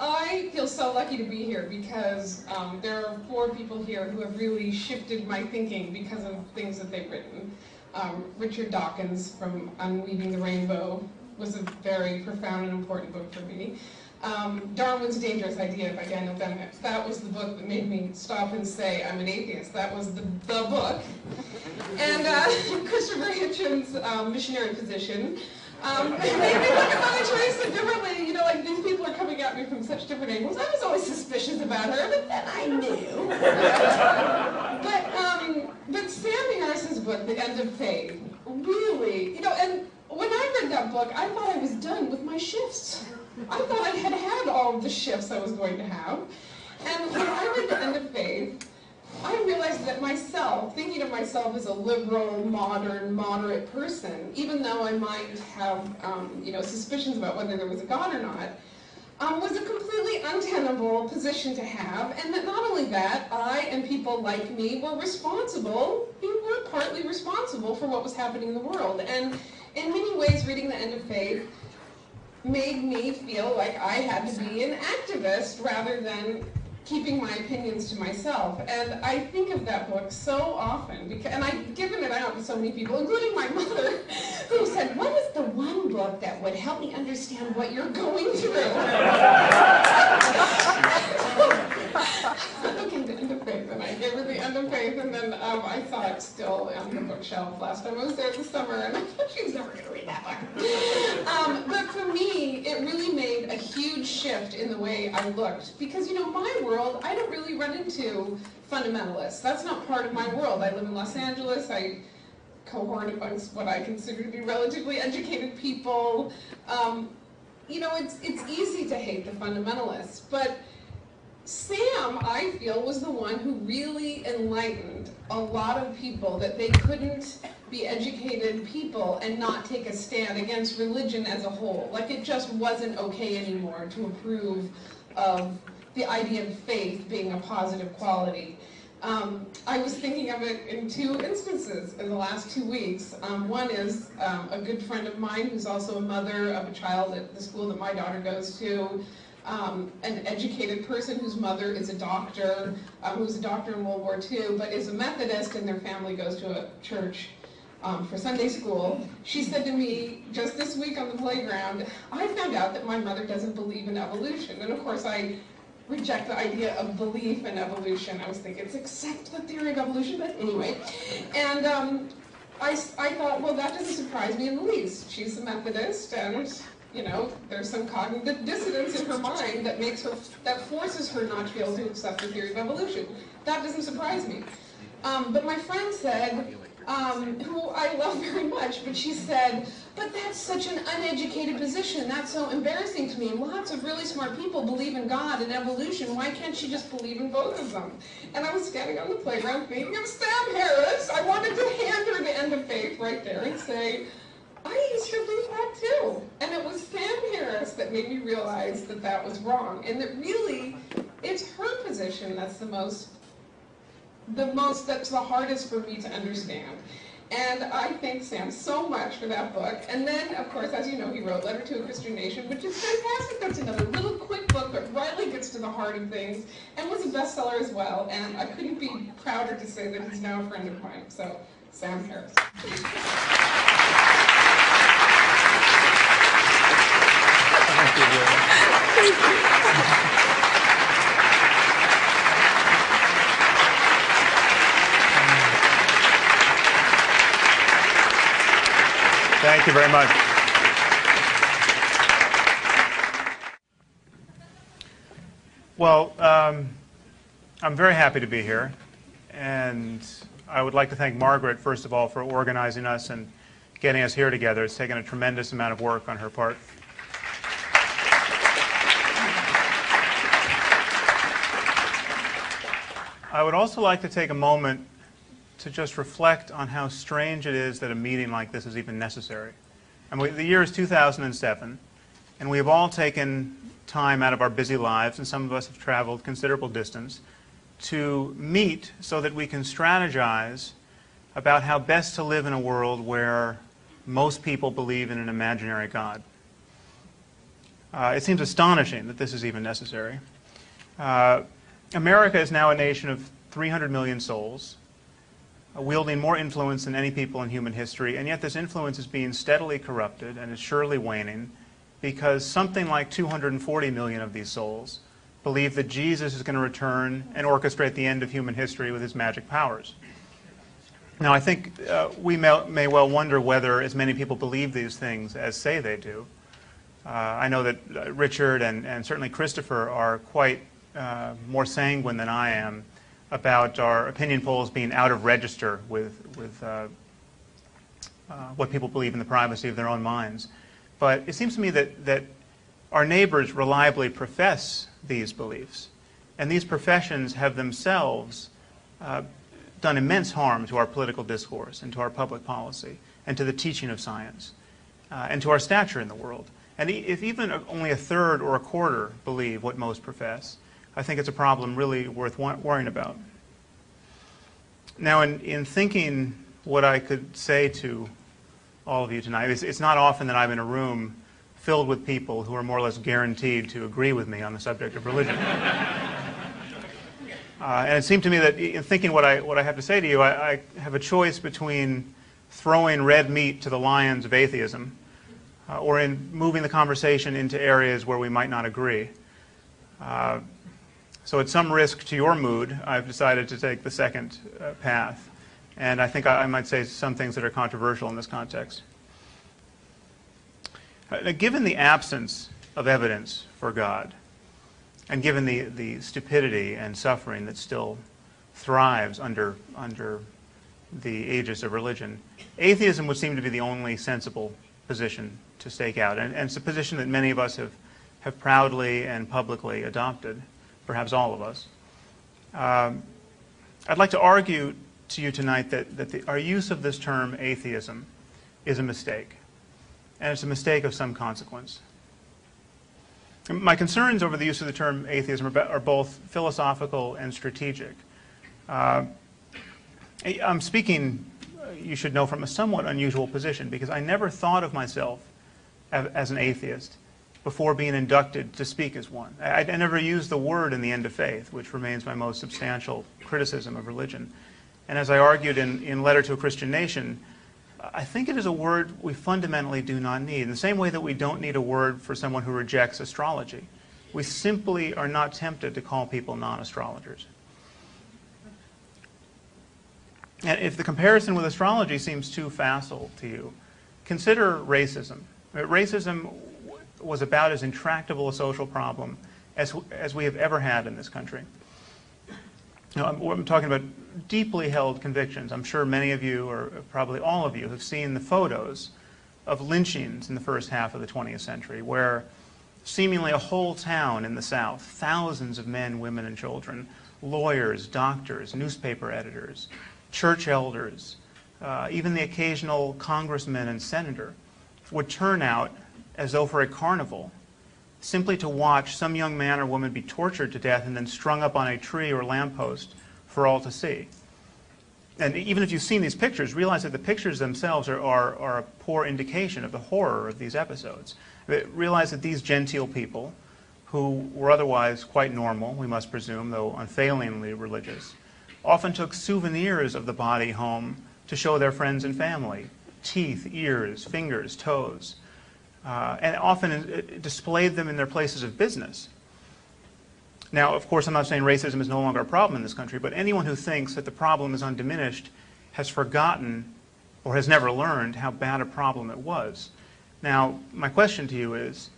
I feel so lucky to be here because there are 4 people here who have really shifted my thinking because of things that they've written. Richard Dawkins from Unweaving the Rainbow was a very profound and important book for me. Darwin's Dangerous Idea by Daniel Dennett. That was the book that made me stop and say I'm an atheist. That was the book. And Christopher Hitchens' Missionary Position. It made me look at Mother Teresa differently. You know, like these people are coming at me from such different angles. I was always suspicious about her, but then I knew. But Sam Harris's book, The End of Faith, really, you know, and when I read that book, I thought I was done with my shifts. I thought I had had all of the shifts I was going to have. And when I read The End of Faith, I realized that myself, thinking of myself as a liberal, modern, moderate person, even though I might have, you know, suspicions about whether there was a God or not, was a completely untenable position to have, and that not only that, I and people like me were responsible, we were partly responsible for what was happening in the world. And in many ways, reading The End of Faith made me feel like I had to be an activist rather than keeping my opinions to myself. And I think of that book so often, because, and I've given it out to so many people, including my mother, who said, what is the one book that would help me understand what you're going through? Looking The End of Faith, and I gave her The End of Faith, and then I saw it still on the bookshelf last time I was there this summer, and I thought she was never going to read that book. But for me, it really made a huge shift in the way I looked, because, you know, my world, I don't really run into fundamentalists. That's not part of my world. I live in Los Angeles. I cohort amongst what I consider to be relatively educated people. You know, it's easy to hate the fundamentalists, but Sam, I feel, was the one who really enlightened a lot of people that they couldn't be educated people and not take a stand against religion as a whole. Like, it just wasn't okay anymore to approve of the idea of faith being a positive quality. I was thinking of it in 2 instances in the last 2 weeks. One is a good friend of mine who's also a mother of a child at the school that my daughter goes to, an educated person whose mother is a doctor, who was a doctor in World War II, but is a Methodist, and their family goes to a church for Sunday school. She said to me just this week on the playground, I found out that my mother doesn't believe in evolution. And of course I reject the idea of belief in evolution. I was thinking it's accept the theory of evolution, but anyway. And I thought, well, that doesn't surprise me in the least. She's a Methodist, and you know, there's some cognitive dissonance in her mind that makes her, that forces her not to be able to accept the theory of evolution. That doesn't surprise me. But my friend said, who I love very much, but she said, but that's such an uneducated position. That's so embarrassing to me. Lots of really smart people believe in God and evolution. Why can't she just believe in both of them? And I was standing on the playground thinking of Sam Harris. I wanted to hand her The End of Faith right there and say, I used to believe that too. And it was Sam Harris that made me realize that that was wrong. And that really, it's her position that's that's the hardest for me to understand. And I thank Sam so much for that book. And then, of course, as you know, he wrote Letter to a Christian Nation, which is fantastic. That's another little quick book that rightly gets to the heart of things, and was a bestseller as well. And I couldn't be prouder to say that he's now a friend of mine. So, Sam Harris. Thank you very much. Well, I'm very happy to be here, and I would like to thank Margaret, first of all, for organizing us and getting us here together. It's taken a tremendous amount of work on her part. I would also like to take a moment to just reflect on how strange it is that a meeting like this is even necessary. I mean, the year is 2007, and we have all taken time out of our busy lives, and some of us have traveled considerable distance, to meet so that we can strategize about how best to live in a world where most people believe in an imaginary God. It seems astonishing that this is even necessary. America is now a nation of 300 million souls, wielding more influence than any people in human history, and yet this influence is being steadily corrupted and is surely waning because something like 240 million of these souls believe that Jesus is going to return and orchestrate the end of human history with his magic powers. Now, I think we may well wonder whether as many people believe these things as say they do. I know that Richard and certainly Christopher are quite more sanguine than I am about our opinion polls being out of register with what people believe in the privacy of their own minds. But it seems to me that our neighbors reliably profess these beliefs, and these professions have themselves done immense harm to our political discourse and to our public policy and to the teaching of science and to our stature in the world. And if even only a third or a quarter believe what most profess, I think it's a problem really worth worrying about. Now, in thinking what I could say to all of you tonight, it's not often that I'm in a room filled with people who are more or less guaranteed to agree with me on the subject of religion. And it seemed to me that in thinking what I have to say to you, I have a choice between throwing red meat to the lions of atheism or in moving the conversation into areas where we might not agree. So at some risk to your mood, I've decided to take the second path. And I think I might say some things that are controversial in this context. Given the absence of evidence for God, and given the stupidity and suffering that still thrives under the aegis of religion, atheism would seem to be the only sensible position to stake out. And it's a position that many of us have proudly and publicly adopted, perhaps all of us. I'd like to argue to you tonight that our use of this term atheism is a mistake. And it's a mistake of some consequence. My concerns over the use of the term atheism are both philosophical and strategic. I'm speaking, you should know, from a somewhat unusual position because I never thought of myself as an atheist before being inducted to speak as one. I never used the word in the end of faith, which remains my most substantial criticism of religion. And as I argued in Letter to a Christian Nation, I think it is a word we fundamentally do not need. In the same way that we don't need a word for someone who rejects astrology. We simply are not tempted to call people non-astrologers. And if the comparison with astrology seems too facile to you, consider racism. Racism was about as intractable a social problem as we have ever had in this country. Now, I'm talking about deeply held convictions. I'm sure many of you, or probably all of you, have seen the photos of lynchings in the first half of the 20th century, where seemingly a whole town in the South, thousands of men, women, and children, lawyers, doctors, newspaper editors, church elders, even the occasional congressman and senator, would turn out as though for a carnival, simply to watch some young man or woman be tortured to death and then strung up on a tree or lamppost for all to see. And even if you've seen these pictures, realize that the pictures themselves are a poor indication of the horror of these episodes. Realize that these genteel people, who were otherwise quite normal, we must presume, though unfailingly religious, often took souvenirs of the body home to show their friends and family. Teeth, ears, fingers, toes. And often displayed them in their places of business. Now, of course, I'm not saying racism is no longer a problem in this country, but anyone who thinks that the problem is undiminished has forgotten or has never learned how bad a problem it was. Now, my question to you is,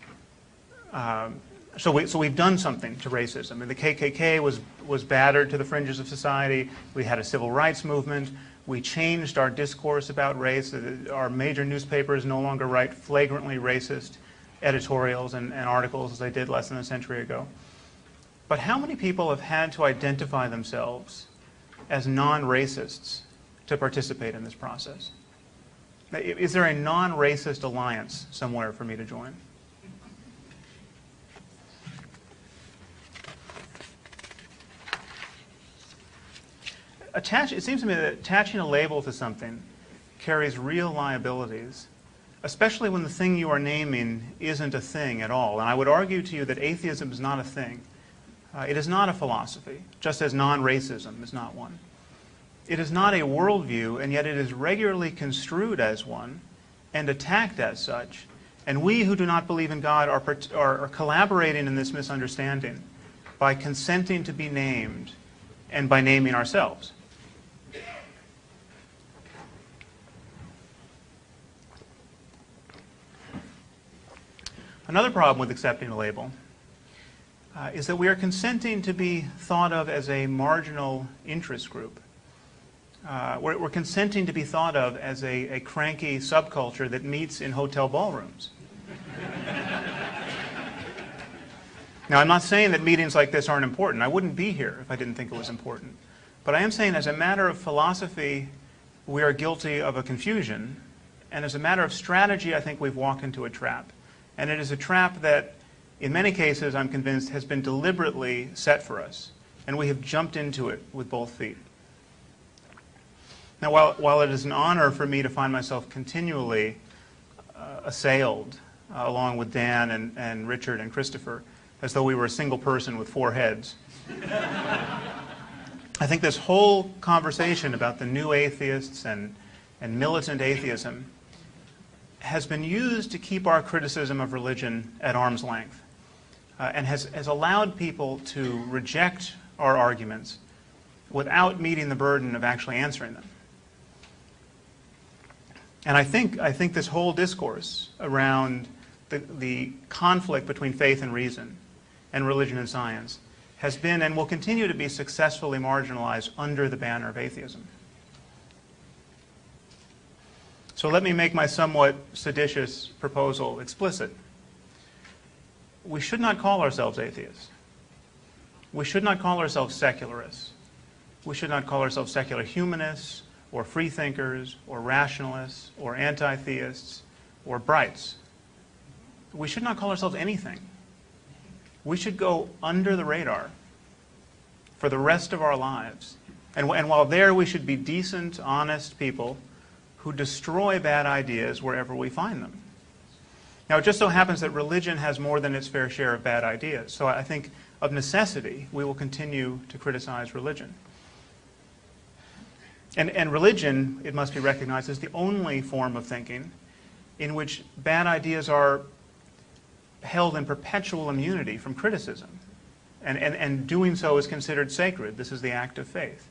so we've done something to racism. And the KKK was battered to the fringes of society. We had a civil rights movement. We changed our discourse about race. Our major newspapers no longer write flagrantly racist editorials and articles as they did less than a century ago. But how many people have had to identify themselves as non-racists to participate in this process? Is there a non-racist alliance somewhere for me to join? It seems to me that attaching a label to something carries real liabilities especially when the thing you are naming isn't a thing at all. And I would argue to you that atheism is not a thing. It is not a philosophy, just as non-racism is not one. It is not a worldview, and yet it is regularly construed as one and attacked as such. And we who do not believe in God are collaborating in this misunderstanding by consenting to be named and by naming ourselves. Another problem with accepting a label is that we are consenting to be thought of as a marginal interest group. We're consenting to be thought of as a cranky subculture that meets in hotel ballrooms. Now, I'm not saying that meetings like this aren't important. I wouldn't be here if I didn't think it was important. But I am saying as a matter of philosophy, we are guilty of a confusion. And as a matter of strategy, I think we've walked into a trap. And it is a trap that, in many cases, I'm convinced, has been deliberately set for us. And we have jumped into it with both feet. Now, while it is an honor for me to find myself continually assailed, along with Dan and Richard and Christopher, as though we were a single person with 4 heads, I think this whole conversation about the new atheists and militant atheism has been used to keep our criticism of religion at arm's length, and has allowed people to reject our arguments without meeting the burden of actually answering them. And I think this whole discourse around the conflict between faith and reason and religion and science has been and will continue to be successfully marginalized under the banner of atheism. So let me make my somewhat seditious proposal explicit. We should not call ourselves atheists. We should not call ourselves secularists. We should not call ourselves secular humanists or freethinkers or rationalists or anti-theists or brights. We should not call ourselves anything. We should go under the radar for the rest of our lives. And while there, we should be decent, honest people who destroy bad ideas wherever we find them. Now, it just so happens that religion has more than its fair share of bad ideas. So I think, of necessity, we will continue to criticize religion. And religion, it must be recognized, is the only form of thinking in which bad ideas are held in perpetual immunity from criticism. And doing so is considered sacred. This is the act of faith.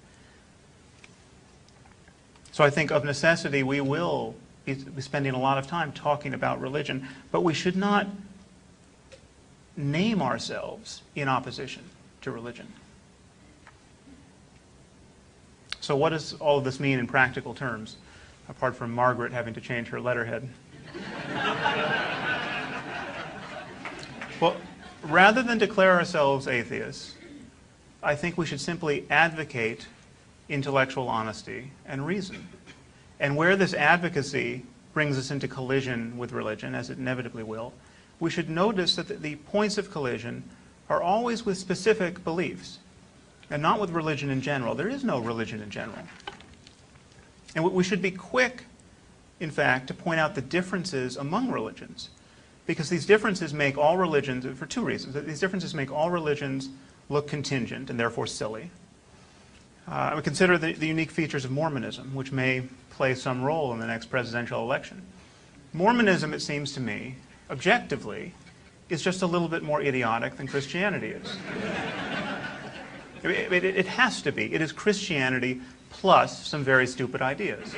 So I think of necessity we will be spending a lot of time talking about religion, but we should not name ourselves in opposition to religion. So what does all of this mean in practical terms, apart from Margaret having to change her letterhead? Well, rather than declare ourselves atheists, I think we should simply advocate intellectual honesty and reason. And where this advocacy brings us into collision with religion, as it inevitably will, we should notice that the points of collision are always with specific beliefs and not with religion in general. There is no religion in general. And we should be quick, in fact, to point out the differences among religions, because these differences make all religions, for 2 reasons. These differences make all religions look contingent and therefore silly. We consider the unique features of Mormonism, which may play some role in the next presidential election. Mormonism, it seems to me, objectively, is just a little bit more idiotic than Christianity is. It has to be. It is Christianity plus some very stupid ideas.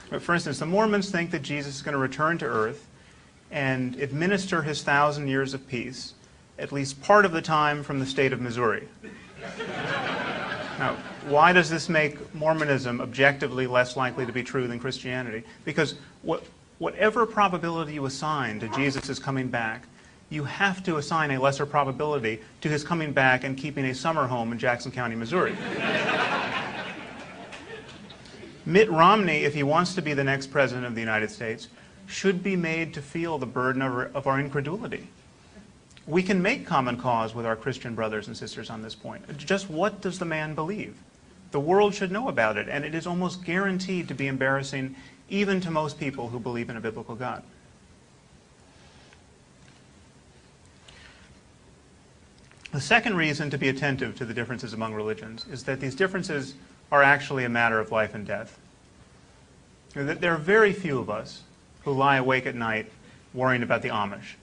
But for instance, the Mormons think that Jesus is going to return to earth and administer his 1,000 years of peace, at least part of the time from the state of Missouri. Now, why does this make Mormonism objectively less likely to be true than Christianity? Because whatever probability you assign to Jesus' coming back, you have to assign a lesser probability to his coming back and keeping a summer home in Jackson County, Missouri. Mitt Romney, if he wants to be the next president of the United States, should be made to feel the burden of our incredulity. We can make common cause with our Christian brothers and sisters on this point. Just what does the man believe? The world should know about it, and it is almost guaranteed to be embarrassing even to most people who believe in a biblical God. The second reason to be attentive to the differences among religions is that these differences are actually a matter of life and death. There are very few of us who lie awake at night worrying about the Amish.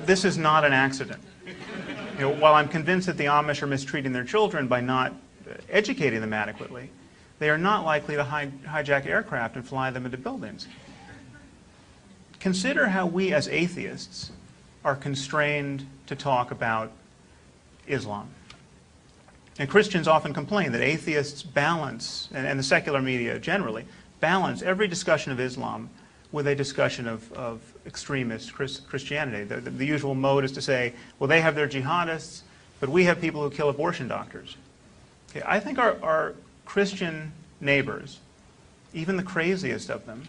This is not an accident. While I'm convinced that the Amish are mistreating their children by not educating them adequately, they are not likely to hijack aircraft and fly them into buildings. Consider how we as atheists are constrained to talk about Islam. And Christians often complain that atheists balance, and the secular media generally, balance every discussion of Islam with a discussion of extremist Christianity. The usual mode is to say, well, they have their jihadists, but we have people who kill abortion doctors. Okay, I think our Christian neighbors, even the craziest of them,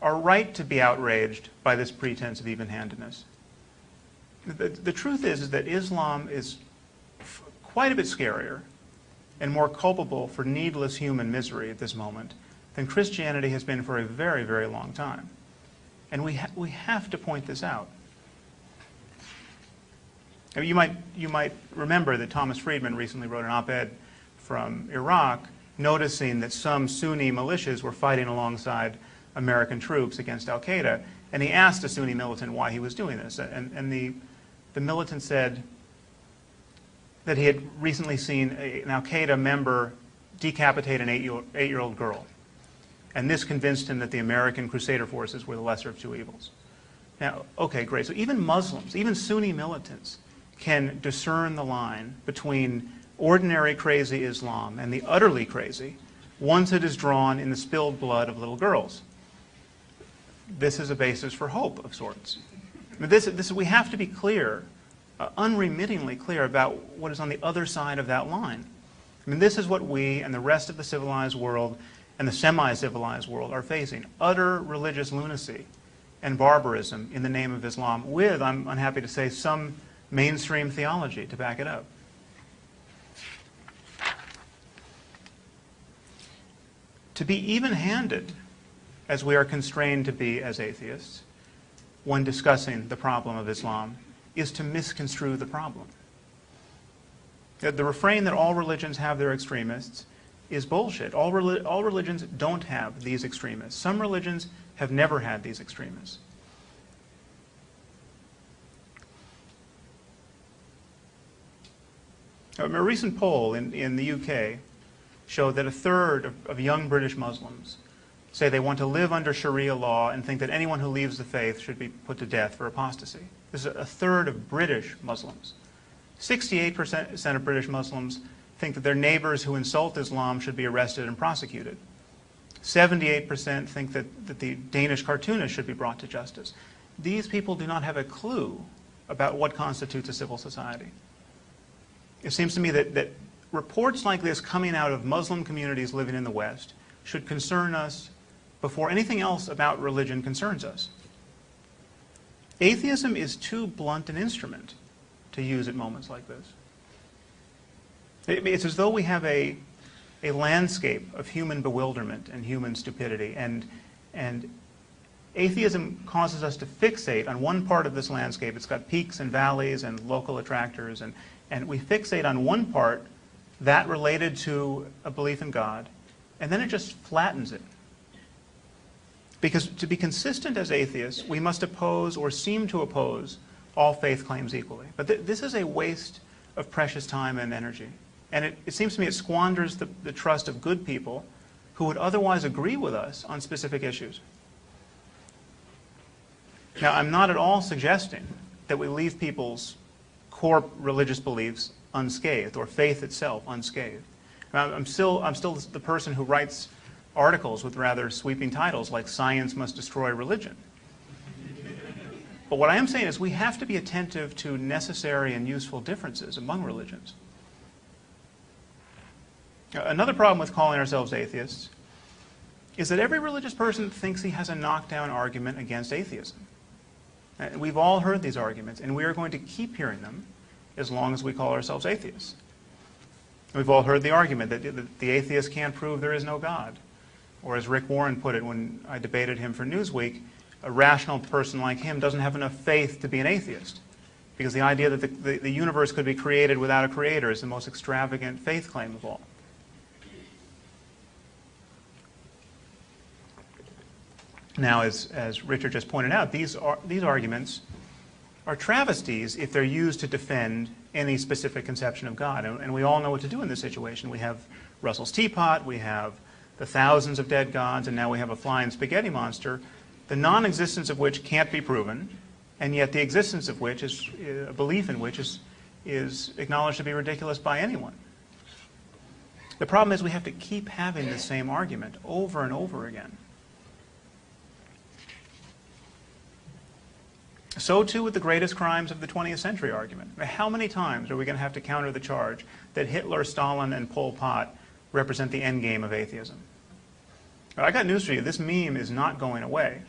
are right to be outraged by this pretense of even-handedness. The truth is that Islam is quite a bit scarier and more culpable for needless human misery at this moment than Christianity has been for a very, very long time. And we have to point this out. I mean, you might remember that Thomas Friedman recently wrote an op-ed from Iraq noticing that some Sunni militias were fighting alongside American troops against al-Qaeda, and he asked a Sunni militant why he was doing this. And the militant said that he had recently seen an al-Qaeda member decapitate an 8-year-old girl. And this convinced him that the American Crusader forces were the lesser of two evils. Now, okay, great. So even Muslims, even Sunni militants, can discern the line between ordinary crazy Islam and the utterly crazy once it is drawn in the spilled blood of little girls. This is a basis for hope of sorts. I mean, we have to be clear, unremittingly clear about what is on the other side of that line. I mean, this is what we and the rest of the civilized world and the semi-civilized world are facing: utter religious lunacy and barbarism in the name of Islam with, I'm unhappy to say, some mainstream theology to back it up. To be even-handed, as we are constrained to be as atheists, when discussing the problem of Islam, is to misconstrue the problem. The refrain that all religions have their extremists is bullshit. All religions don't have these extremists. Some religions have never had these extremists. A recent poll in the UK showed that a third of young British Muslims say they want to live under Sharia law and think that anyone who leaves the faith should be put to death for apostasy. This is a third of British Muslims. 68% of British Muslims think that their neighbors who insult Islam should be arrested and prosecuted. 78% think that the Danish cartoonist should be brought to justice. These people do not have a clue about what constitutes a civil society. It seems to me that reports like this coming out of Muslim communities living in the West should concern us before anything else about religion concerns us. Atheism is too blunt an instrument to use at moments like this. It's as though we have a landscape of human bewilderment and human stupidity, and atheism causes us to fixate on one part of this landscape. It's got peaks and valleys and local attractors, and we fixate on one part, that related to a belief in God, and then it just flattens it. Because to be consistent as atheists, we must oppose or seem to oppose all faith claims equally. But this is a waste of precious time and energy. And it seems to me it squanders the trust of good people who would otherwise agree with us on specific issues. Now, I'm not at all suggesting that we leave people's core religious beliefs unscathed, or faith itself unscathed. I'm still the person who writes articles with rather sweeping titles like "Science Must Destroy Religion." But what I am saying is we have to be attentive to necessary and useful differences among religions. Another problem with calling ourselves atheists is that every religious person thinks he has a knockdown argument against atheism. We've all heard these arguments, and we are going to keep hearing them as long as we call ourselves atheists. We've all heard the argument that the atheist can't prove there is no God. Or as Rick Warren put it when I debated him for Newsweek, a rational person like him doesn't have enough faith to be an atheist. Because the idea that the universe could be created without a creator is the most extravagant faith claim of all. Now, as Richard just pointed out, these arguments are travesties if they're used to defend any specific conception of God. And we all know what to do in this situation. We have Russell's teapot, we have the thousands of dead gods, and now we have a flying spaghetti monster, the non-existence of which can't be proven, and yet the existence of which is, a belief in which is acknowledged to be ridiculous by anyone. The problem is we have to keep having the same argument over and over again. So too with the greatest crimes of the 20th century argument. How many times are we going to have to counter the charge that Hitler, Stalin, and Pol Pot represent the end game of atheism? But I got news for you. This meme is not going away.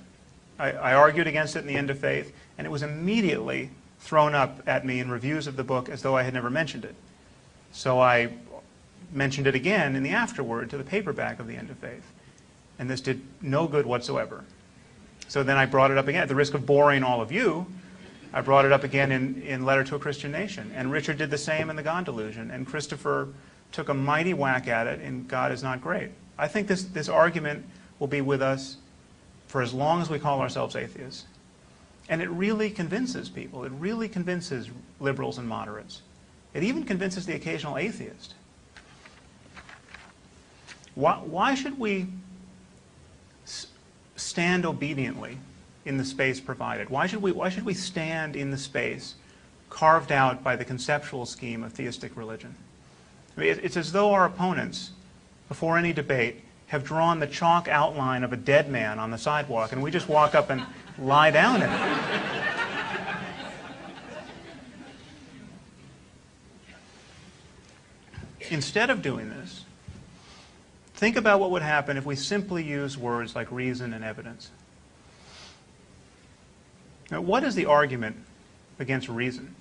I argued against it in The End of Faith, and it was immediately thrown up at me in reviews of the book as though I had never mentioned it. So I mentioned it again in the afterword to the paperback of The End of Faith. And this did no good whatsoever. So then I brought it up again. At the risk of boring all of you, I brought it up again in Letter to a Christian Nation. And Richard did the same in The God Delusion. And Christopher took a mighty whack at it in God is Not Great. I think this argument will be with us for as long as we call ourselves atheists. And it really convinces people. It really convinces liberals and moderates. It even convinces the occasional atheist. Why should we stand obediently in the space provided? Why should we stand in the space carved out by the conceptual scheme of theistic religion? I mean, it's as though our opponents, before any debate, have drawn the chalk outline of a dead man on the sidewalk, and we just walk up and lie down in it. Instead of doing this, think about what would happen if we simply use words like reason and evidence. Now, what is the argument against reason?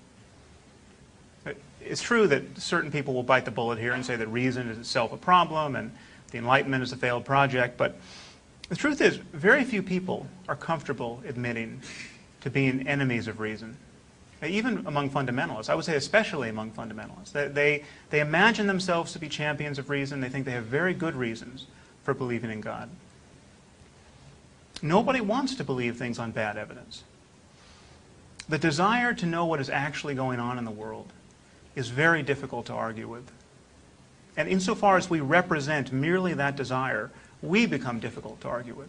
It's true that certain people will bite the bullet here and say that reason is itself a problem and the Enlightenment is a failed project, but the truth is very few people are comfortable admitting to being enemies of reason. Even among fundamentalists, I would say especially among fundamentalists. They imagine themselves to be champions of reason. They think they have very good reasons for believing in God. Nobody wants to believe things on bad evidence. The desire to know what is actually going on in the world is very difficult to argue with. And insofar as we represent merely that desire, we become difficult to argue with.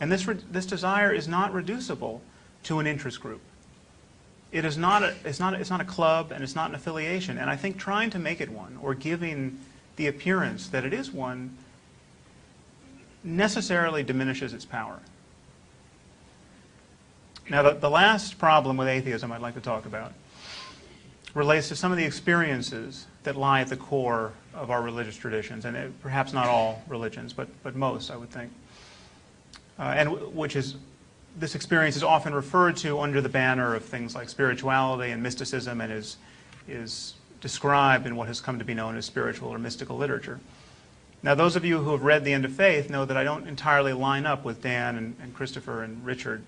And this desire is not reducible to an interest group. It's not a club, and it's not an affiliation. And I think trying to make it one, or giving the appearance that it is one, necessarily diminishes its power. Now, the last problem with atheism I'd like to talk about relates to some of the experiences that lie at the core of our religious traditions, and perhaps not all religions, but most, I would think. This experience is often referred to under the banner of things like spirituality and mysticism, and is described in what has come to be known as spiritual or mystical literature. Now, those of you who have read The End of Faith know that I don't entirely line up with Dan and Christopher and Richard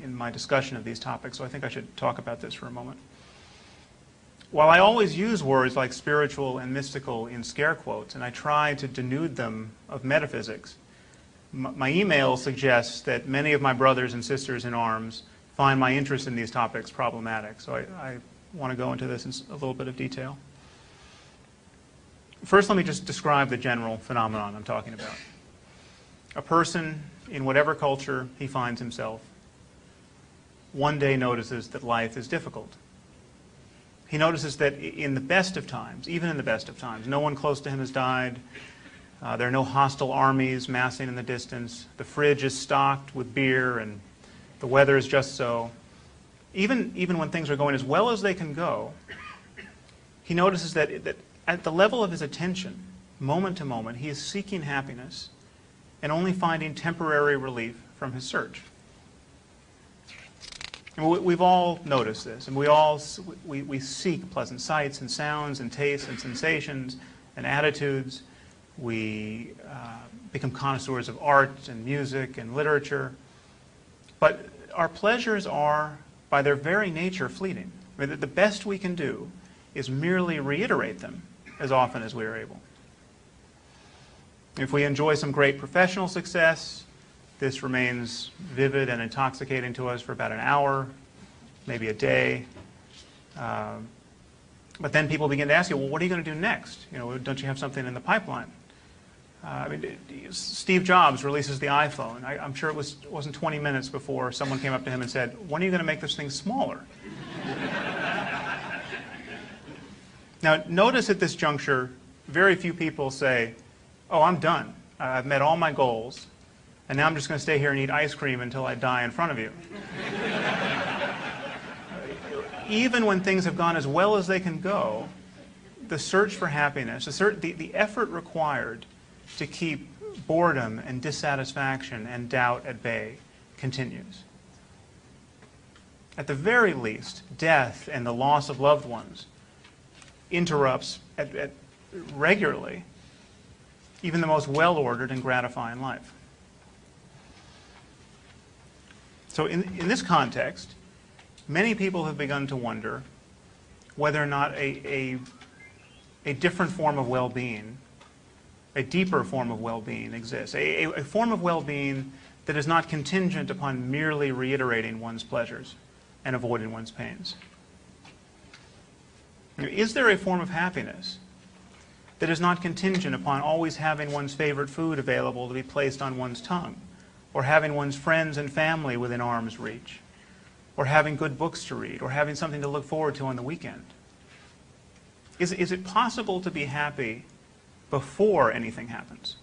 in my discussion of these topics, so I think I should talk about this for a moment. While I always use words like spiritual and mystical in scare quotes, and I try to denude them of metaphysics, my email suggests that many of my brothers and sisters in arms find my interest in these topics problematic. So I want to go into this in a little bit of detail. First, let me just describe the general phenomenon I'm talking about. A person, in whatever culture he finds himself, one day notices that life is difficult. He notices that in the best of times, even in the best of times, no one close to him has died. There are no hostile armies massing in the distance. The fridge is stocked with beer, and the weather is just so. Even when things are going as well as they can go, he notices that at the level of his attention, moment to moment, he is seeking happiness and only finding temporary relief from his search. And we've all noticed this, and we seek pleasant sights and sounds and tastes and sensations and attitudes. We become connoisseurs of art and music and literature. But our pleasures are, by their very nature, fleeting. I mean, the best we can do is merely reiterate them as often as we are able. If we enjoy some great professional success, this remains vivid and intoxicating to us for about an hour, maybe a day. But then people begin to ask you, well, what are you going to do next? You know, don't you have something in the pipeline? I mean, Steve Jobs releases the iPhone. I'm sure it wasn't 20 minutes before someone came up to him and said, when are you going to make this thing smaller? Now, notice at this juncture, very few people say, oh, I'm done. I've met all my goals, and now I'm just going to stay here and eat ice cream until I die in front of you. Even when things have gone as well as they can go, the search for happiness, the effort required to keep boredom and dissatisfaction and doubt at bay continues. At the very least, death and the loss of loved ones interrupts regularly even the most well-ordered and gratifying life. So in this context, many people have begun to wonder whether or not a different form of well-being, a deeper form of well-being exists, a form of well-being that is not contingent upon merely reiterating one's pleasures and avoiding one's pains. Is there a form of happiness that is not contingent upon always having one's favorite food available to be placed on one's tongue, or having one's friends and family within arm's reach, or having good books to read, or having something to look forward to on the weekend? Is it possible to be happy before anything happens,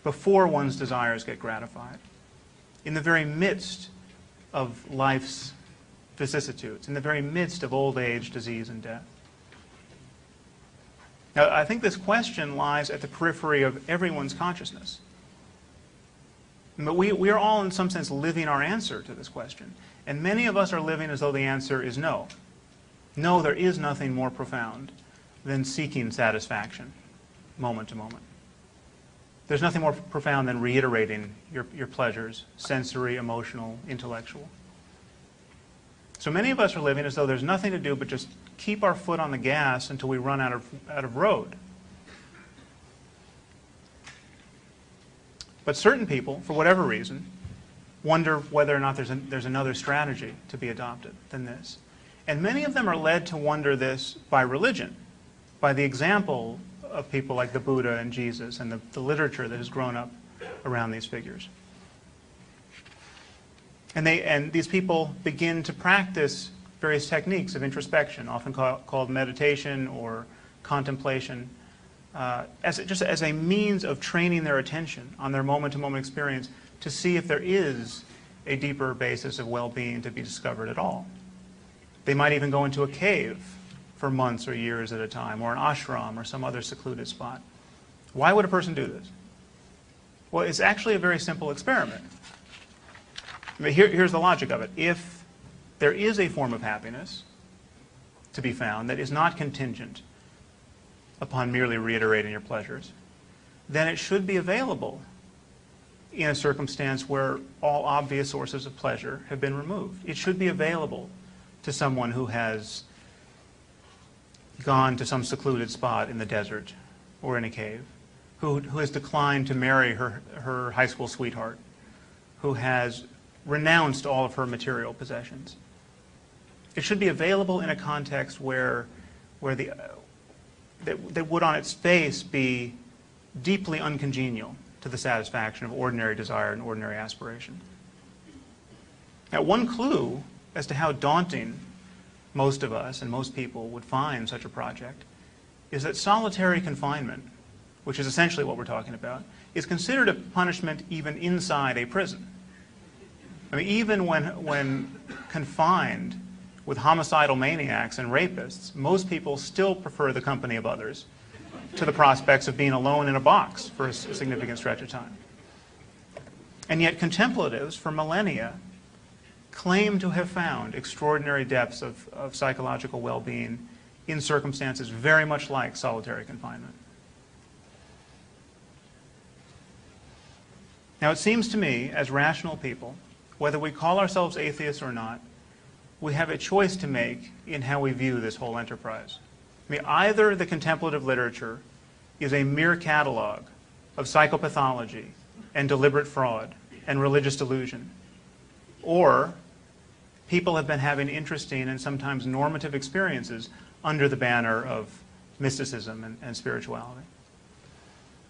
before one's desires get gratified, in the very midst of life's vicissitudes, in the very midst of old age, disease, and death? Now, I think this question lies at the periphery of everyone's consciousness. But we are all, in some sense, living our answer to this question. And many of us are living as though the answer is no. No, there is nothing more profound than seeking satisfaction, moment to moment. There's nothing more profound than reiterating your pleasures, sensory, emotional, intellectual. So many of us are living as though there's nothing to do but just keep our foot on the gas until we run out of road. But certain people, for whatever reason, wonder whether or not there's another strategy to be adopted than this. And many of them are led to wonder this by religion, by the example of people like the Buddha and Jesus and the literature that has grown up around these figures. And these people begin to practice various techniques of introspection, often called meditation or contemplation, just as a means of training their attention on their moment-to-moment experience to see if there is a deeper basis of well-being to be discovered at all. They might even go into a cave for months or years at a time, or an ashram or some other secluded spot. Why would a person do this? Well, it's actually a very simple experiment. I mean, here's the logic of it. If there is a form of happiness to be found that is not contingent upon merely reiterating your pleasures, then it should be available in a circumstance where all obvious sources of pleasure have been removed. It should be available to someone who has gone to some secluded spot in the desert or in a cave, who has declined to marry her high school sweetheart, who has renounced all of her material possessions. It should be available in a context that would on its face be deeply uncongenial to the satisfaction of ordinary desire and ordinary aspiration. Now, one clue as to how daunting most of us and most people would find such a project is that solitary confinement, which is essentially what we're talking about, is considered a punishment even inside a prison. I mean, even when confined with homicidal maniacs and rapists, most people still prefer the company of others to the prospects of being alone in a box for a significant stretch of time. And yet contemplatives for millennia claim to have found extraordinary depths of psychological well-being in circumstances very much like solitary confinement. Now, it seems to me, as rational people, whether we call ourselves atheists or not, we have a choice to make in how we view this whole enterprise. I mean, either the contemplative literature is a mere catalog of psychopathology and deliberate fraud and religious delusion, or people have been having interesting and sometimes normative experiences under the banner of mysticism and spirituality.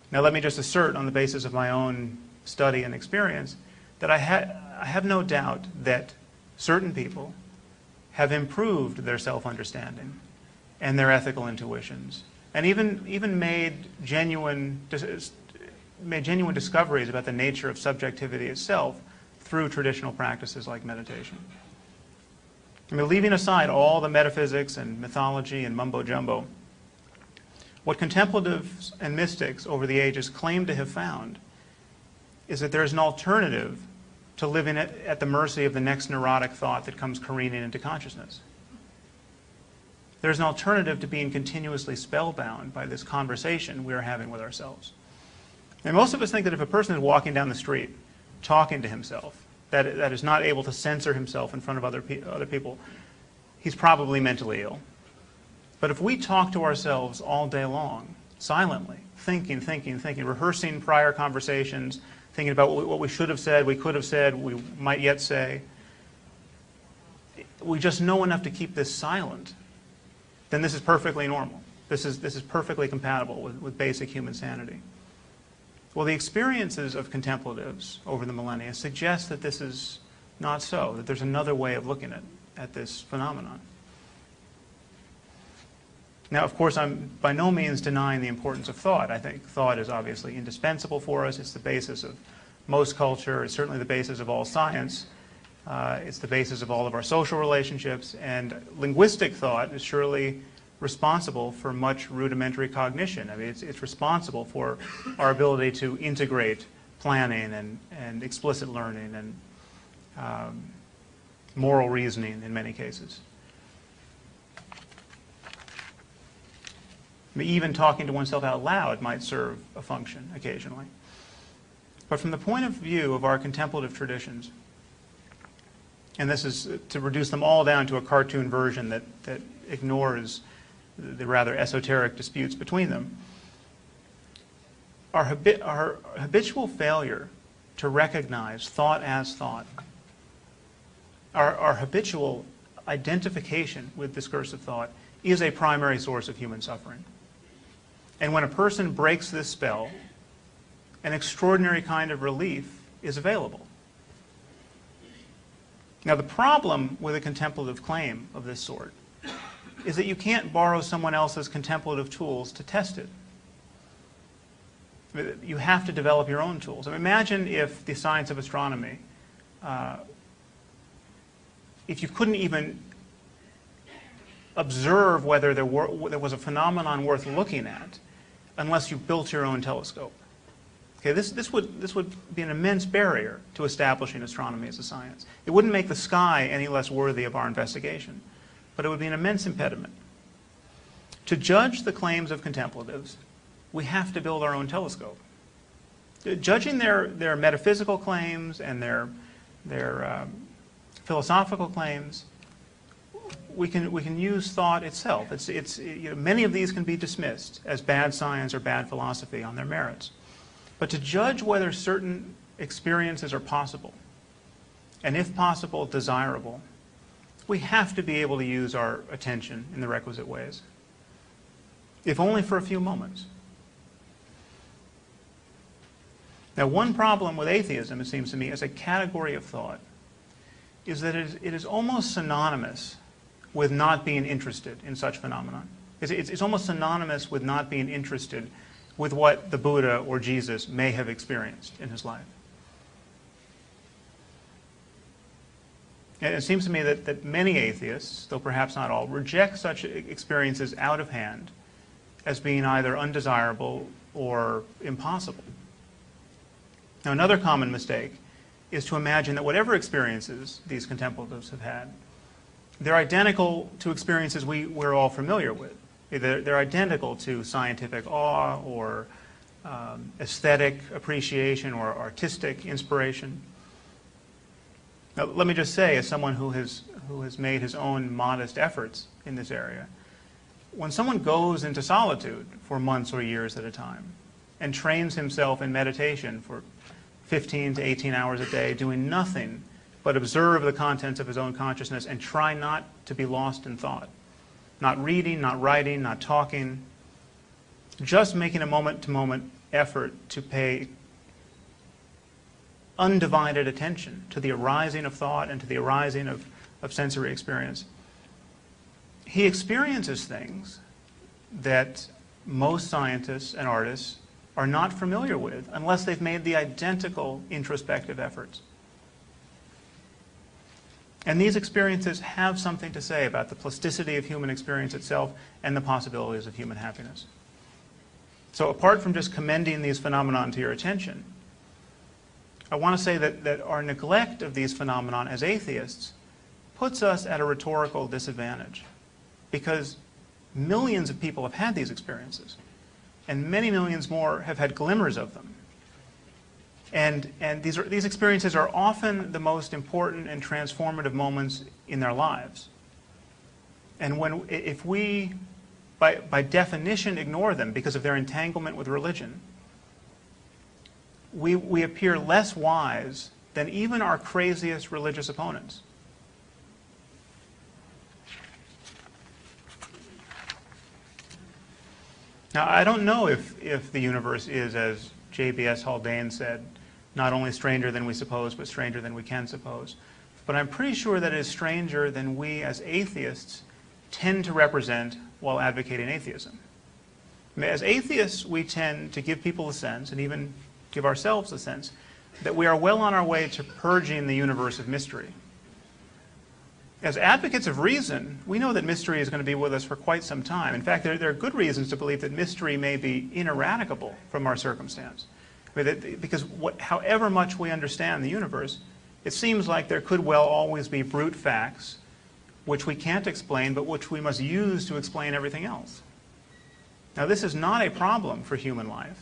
Now, let me just assert on the basis of my own study and experience that I have no doubt that certain people have improved their self-understanding and their ethical intuitions, and even made genuine discoveries about the nature of subjectivity itself through traditional practices like meditation. I mean, leaving aside all the metaphysics and mythology and mumbo-jumbo, what contemplatives and mystics over the ages claim to have found is that there is an alternative to living at the mercy of the next neurotic thought that comes careening into consciousness. There's an alternative to being continuously spellbound by this conversation we are having with ourselves. And most of us think that if a person is walking down the street talking to himself, that is not able to censor himself in front of other people, he's probably mentally ill. But if we talk to ourselves all day long, silently, thinking, rehearsing prior conversations, thinking about what we should have said, we could have said, we might yet say, we just know enough to keep this silent, then this is perfectly normal. This is perfectly compatible with basic human sanity. Well, the experiences of contemplatives over the millennia suggest that this is not so, that there's another way of looking at this phenomenon. Now, of course, I'm by no means denying the importance of thought. I think thought is obviously indispensable for us. It's the basis of most culture. It's certainly the basis of all science. It's the basis of all of our social relationships. And linguistic thought is surely responsible for much rudimentary cognition. I mean, it's responsible for our ability to integrate planning and explicit learning and moral reasoning in many cases. I mean, even talking to oneself out loud might serve a function occasionally. But from the point of view of our contemplative traditions, and this is to reduce them all down to a cartoon version that ignores the rather esoteric disputes between them, our habitual failure to recognize thought as thought, our habitual identification with discursive thought is a primary source of human suffering. And when a person breaks this spell, an extraordinary kind of relief is available. Now, the problem with a contemplative claim of this sort is that you can't borrow someone else's contemplative tools to test it. You have to develop your own tools. I mean, imagine if the science of astronomy, if you couldn't even observe whether there was a phenomenon worth looking at unless you built your own telescope. Okay, this would be an immense barrier to establishing astronomy as a science. It wouldn't make the sky any less worthy of our investigation, but it would be an immense impediment. To judge the claims of contemplatives, we have to build our own telescope. Judging their metaphysical claims and their philosophical claims, we can use thought itself. Many of these can be dismissed as bad science or bad philosophy on their merits. But to judge whether certain experiences are possible, and if possible, desirable, we have to be able to use our attention in the requisite ways, if only for a few moments. Now, one problem with atheism, it seems to me, as a category of thought, is that it is almost synonymous with not being interested in such phenomenon. It's almost synonymous with not being interested with what the Buddha or Jesus may have experienced in his life. And it seems to me that many atheists, though perhaps not all, reject such experiences out of hand as being either undesirable or impossible. Now, another common mistake is to imagine that whatever experiences these contemplatives have had, they're identical to experiences we're all familiar with. They're identical to scientific awe or aesthetic appreciation or artistic inspiration. Now, let me just say, as someone who has made his own modest efforts in this area, when someone goes into solitude for months or years at a time and trains himself in meditation for 15 to 18 hours a day, doing nothing but observe the contents of his own consciousness and try not to be lost in thought, not reading, not writing, not talking, just making a moment-to-moment effort to pay undivided attention to the arising of thought and to the arising of sensory experience, he experiences things that most scientists and artists are not familiar with unless they've made the identical introspective efforts. And these experiences have something to say about the plasticity of human experience itself and the possibilities of human happiness. So apart from just commending these phenomena to your attention, I want to say that our neglect of these phenomena as atheists puts us at a rhetorical disadvantage, because millions of people have had these experiences, and many millions more have had glimmers of them. And these experiences are often the most important and transformative moments in their lives. And if we, by definition, ignore them because of their entanglement with religion, we appear less wise than even our craziest religious opponents. Now, I don't know if the universe is, as J.B.S. Haldane said, not only stranger than we suppose, but stranger than we can suppose. But I'm pretty sure that it is stranger than we as atheists tend to represent while advocating atheism. I mean, as atheists, we tend to give people a sense, and even give ourselves a sense, that we are well on our way to purging the universe of mystery. As advocates of reason, we know that mystery is going to be with us for quite some time. In fact, there are good reasons to believe that mystery may be ineradicable from our circumstance. I mean, because however much we understand the universe, it seems like there could well always be brute facts which we can't explain, but which we must use to explain everything else. Now, this is not a problem for human life.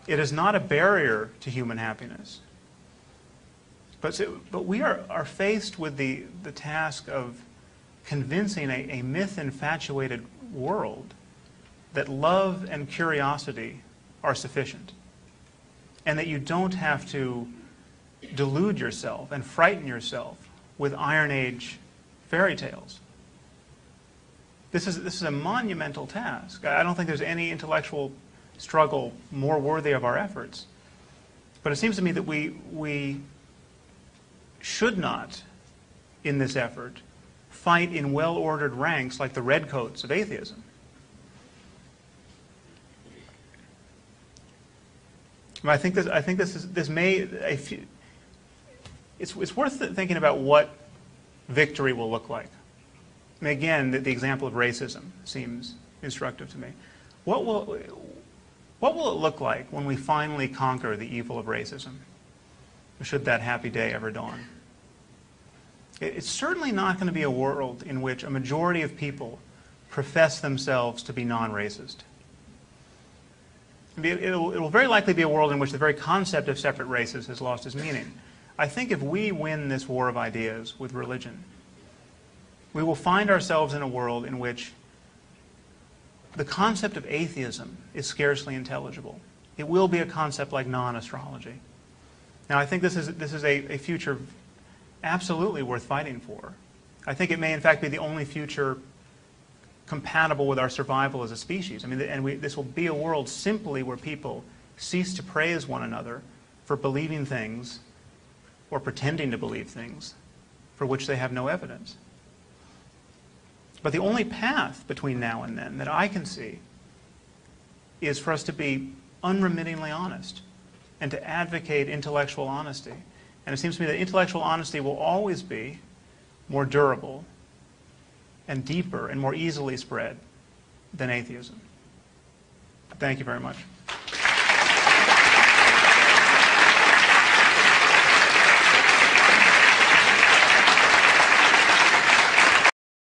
It is not a barrier to human happiness. But we are faced with the task of convincing a myth-infatuated world that love and curiosity are sufficient, and that you don't have to delude yourself and frighten yourself with Iron Age fairy tales. This is a monumental task. I don't think there's any intellectual struggle more worthy of our efforts. But it seems to me that we should not, in this effort, fight in well-ordered ranks like the redcoats of atheism. I think it's worth thinking about what victory will look like. I mean, again, the example of racism seems instructive to me. What will it look like when we finally conquer the evil of racism, should that happy day ever dawn? It's certainly not going to be a world in which a majority of people profess themselves to be non-racist. It will very likely be a world in which the very concept of separate races has lost its meaning. I think if we win this war of ideas with religion, we will find ourselves in a world in which the concept of atheism is scarcely intelligible. It will be a concept like non-astrology. Now, I think this is a future absolutely worth fighting for. I think it may, in fact, be the only future compatible with our survival as a species. I mean, this will be a world simply where people cease to praise one another for believing things or pretending to believe things for which they have no evidence. But the only path between now and then that I can see is for us to be unremittingly honest and to advocate intellectual honesty. And it seems to me that intellectual honesty will always be more durable and deeper and more easily spread than atheism. Thank you very much.